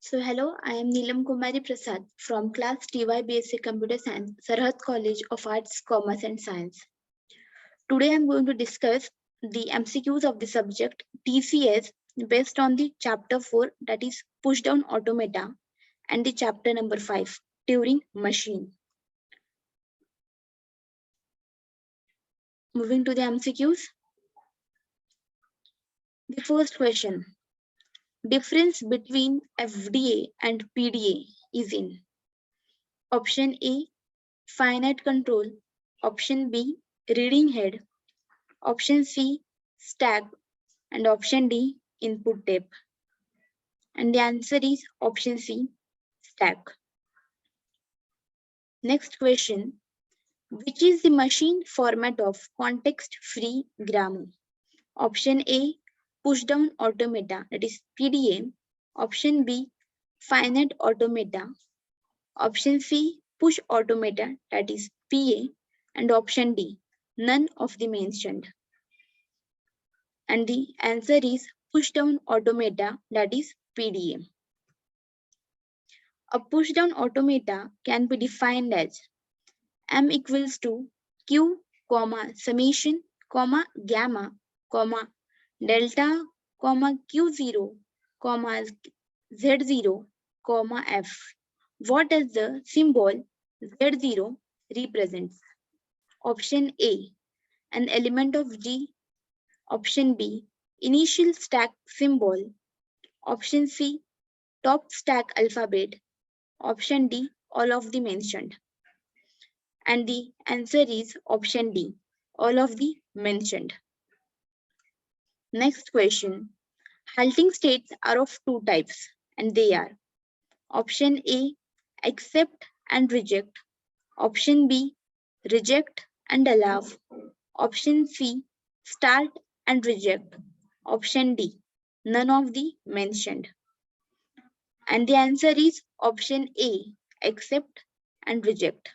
So hello, I am Neelam Kumari Prasad from class TY BSc Computer Science, Sarhad College of Arts, Commerce and Science. Today I am going to discuss the MCQs of the subject TCS based on the chapter 4, that is Pushdown Automata, and the chapter number 5, Turing Machine. Moving to the MCQs. The first question. Difference between FDA and PDA is in option A, finite control, option B, reading head, option C, stack, and option D, input tape. And the answer is option C, stack. Next question. Which is the machine format of context-free grammar? Option A, pushdown automata, that is PDA. Option B, finite automata. Option C, push automata, that is PA. And option D, none of the mentioned. And the answer is pushdown automata, that is PDA. A pushdown automata can be defined as M equals to Q, summation, gamma, delta, Q0, Z0, F. What does the symbol Z0 represents? Option A, an element of G. Option B, initial stack symbol. Option C, top stack alphabet. Option D, all of the mentioned. And the answer is option D, all of the mentioned. Next question. Halting states are of two types, and they are option A, accept and reject. Option B, reject and allow. Option C, start and reject. Option D, none of the mentioned. And the answer is option A, accept and reject.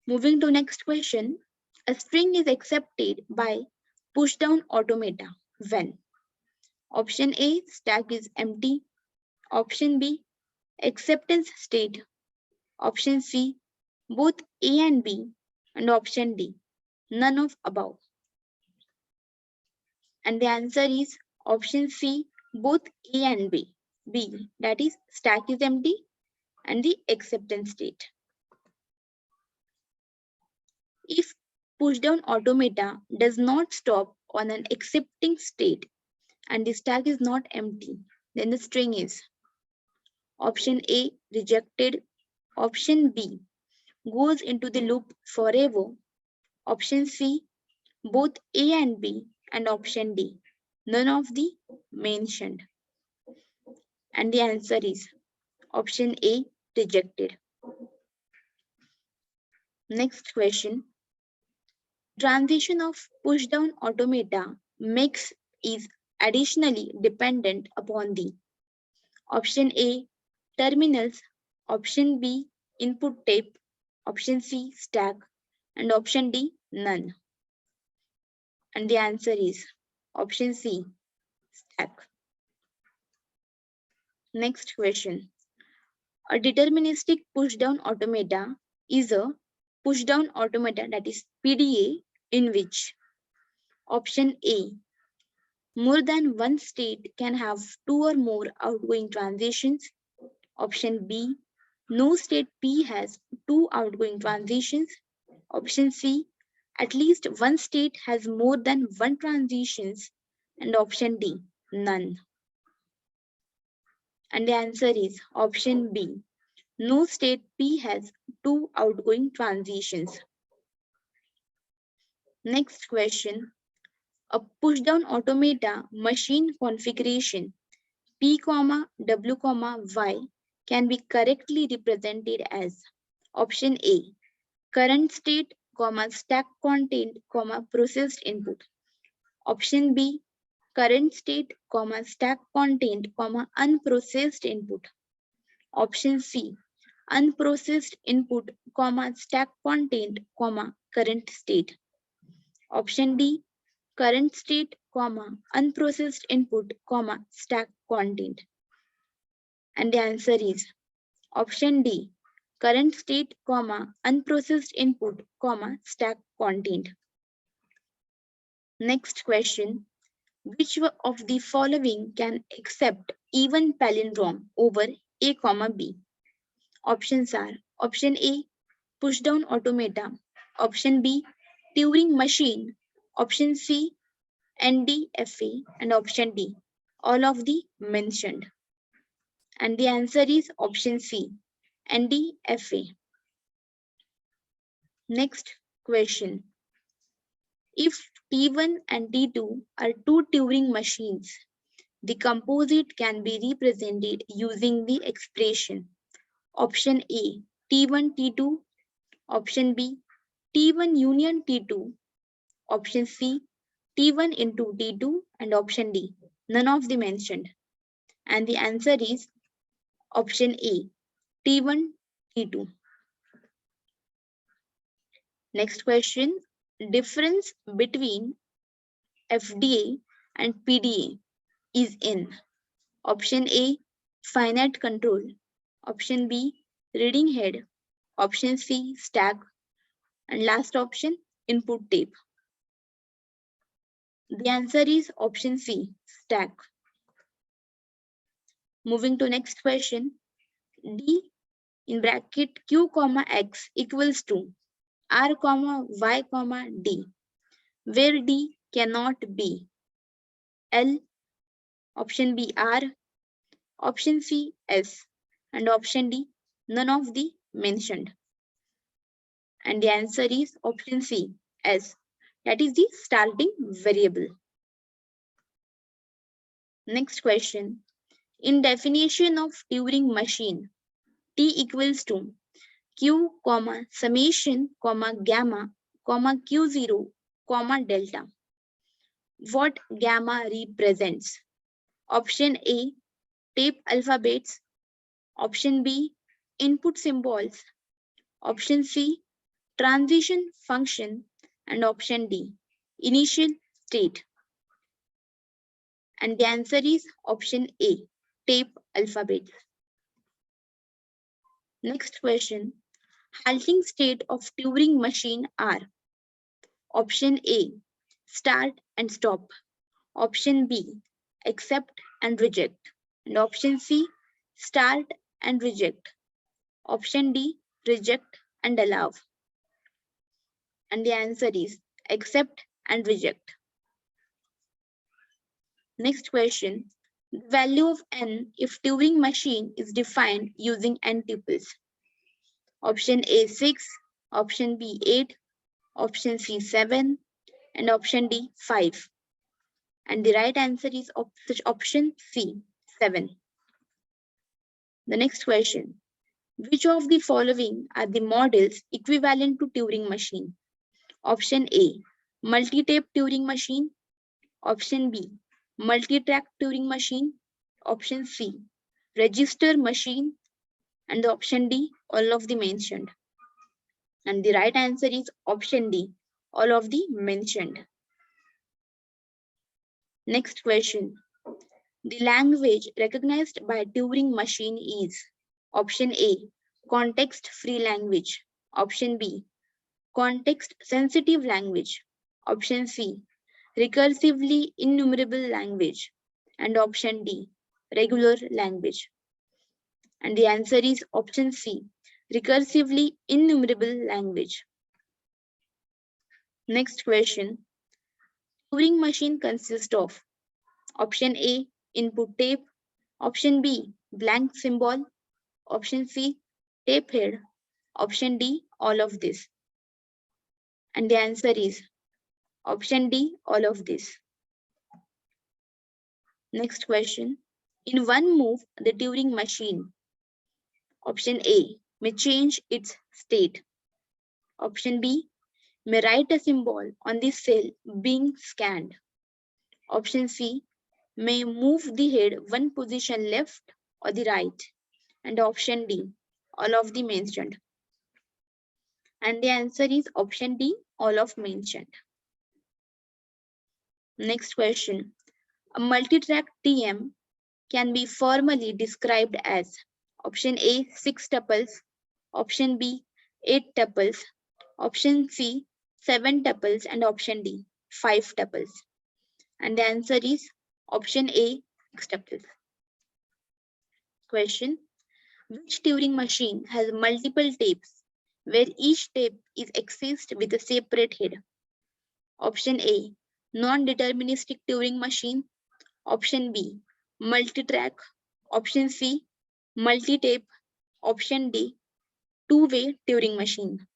Moving to next question. A string is accepted by pushdown automata when? Option A, stack is empty. Option B, acceptance state. Option C, both A and B. And option D, none of above. And the answer is option C, both A and B. B, that is stack is empty and the acceptance state. If pushdown automata does not stop on an accepting state and the stack is not empty, then the string is option A, rejected. Option B, goes into the loop forever. Option C, both A and B. And option D, none of the mentioned. And the answer is option A, rejected. Next question. Transition of pushdown automata makes is additionally dependent upon the option A, terminals. Option B, input tape. Option C, stack. And option D, none. And the answer is option C, stack. Next question. A deterministic pushdown automata is a pushdown automata, that is PDA, in which option A, more than one state can have two or more outgoing transitions. Option B, no state P has two outgoing transitions. Option C, at least one state has more than one transitions. And option D, none. And the answer is option B, no state P has two outgoing transitions. Next question. A pushdown automata machine configuration P, W, Y can be correctly represented as option A, current state, stack content, processed input. Option B, current state, stack content, unprocessed input. Option C, unprocessed input, stack content, current state. Option D, current state, unprocessed input, stack content. And the answer is option D, current state, comma, unprocessed input, comma, stack content. Next question, which of the following can accept even palindrome over A, comma, B? Options are option A, pushdown automata, option B, Turing machine, option C, NDFA, and option D, all of the mentioned. And the answer is option C, NDFA. Next question. If T1 and T2 are two Turing machines, the composite can be represented using the expression option A, T1 T2, option B, T1 union T2, option C, T1 into T2, and option D, none of the mentioned. And the answer is option A, T1 T2. Next question, difference between FDA and PDA is in option A, finite control, option B, reading head, option C, stack, and last option, input tape. The answer is option C, stack. Moving to next question, D in bracket Q comma X equals to R comma Y comma D, where D cannot be L, option B R, option C S, and option D none of the mentioned. And the answer is option C S, that is the starting variable. Next question, in definition of Turing machine, T equals to Q comma summation comma gamma comma Q0 comma delta. What gamma represents? Option A, tape alphabets, option B, input symbols, option C, transition function, and option D, initial state. And the answer is option A, tape alphabets. Next question, halting state of Turing machine are option A, start and stop, option B, accept and reject, and option C, start and reject, option D, reject and allow. And the answer is accept and reject. Next question, the value of n if Turing machine is defined using n tuples. Option A 6, option B 8, option C 7, and option D 5. And the right answer is option C 7. The next question, which of the following are the models equivalent to Turing machine? Option A, multi-tape Turing machine, option B, multitrack Turing machine, option C, register machine, and the option D, all of the mentioned. And the right answer is option D, all of the mentioned. Next question, the language recognized by Turing machine is option A, context-free language, option B, context-sensitive language, option C, recursively enumerable language, and option D, regular language. And the answer is option C, recursively enumerable language. Next question, Turing machine consists of option A, input tape, option B, blank symbol, option C, tape head, option D, all of this. And the answer is option D, all of this. Next question, in one move, the Turing machine, option A, may change its state. Option B, may write a symbol on the cell being scanned. Option C, may move the head one position left or the right. And option D, all of the mentioned. And the answer is option D, all of mentioned. Next question, a multitrack TM can be formally described as option A 6 tuples, option B 8 tuples, option C 7 tuples, and option D 5 tuples. And the answer is option A 6 tuples. Question: which Turing machine has multiple tapes where each tape is accessed with a separate head? Option A non-deterministic Turing machine, option B multitrack, option C multi-tape, option D two-way Turing machine.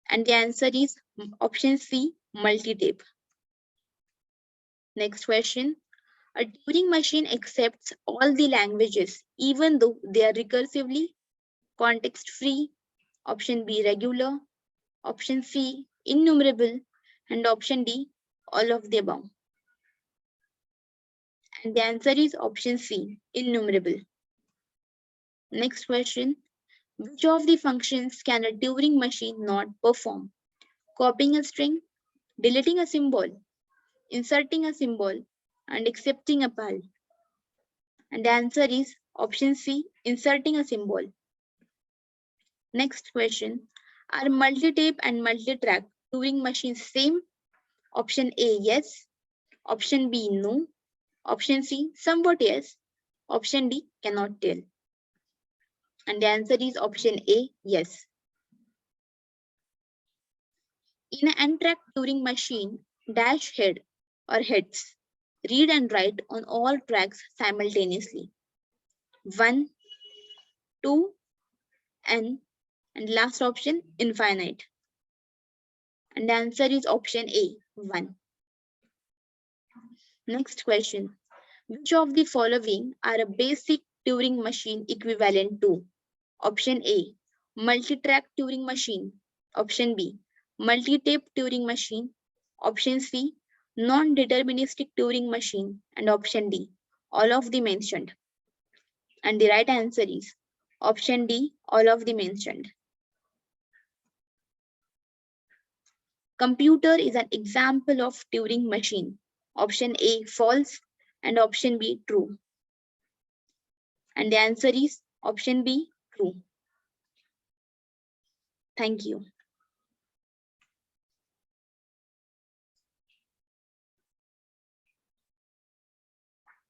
And the answer is option C multi-tape. Next question: a Turing machine accepts all the languages even though they are recursively context-free, option B regular, option C innumerable, and option D all of the above. And the answer is option C innumerable. Next question: which of the functions can a Turing machine not perform? Copying a string, deleting a symbol, inserting a symbol, and accepting a pal. And the answer is option C inserting a symbol. Next question: are multi-tape and multi-track Turing machines same? Option A yes, option B no, option C somewhat yes, option D cannot tell. And the answer is option A yes. In an n-track Turing machine, dash head or heads read and write on all tracks simultaneously. 1, 2, n, and last option infinite. And the answer is option A 1. Next question: which of the following are a basic Turing machine equivalent to? Option A multi-track Turing machine, option B multi-tape Turing machine, option C non-deterministic Turing machine, and option D all of the mentioned. And the right answer is option D all of the mentioned. Computer is an example of Turing machine. Option A false and option B true. And the answer is option B true. Thank you.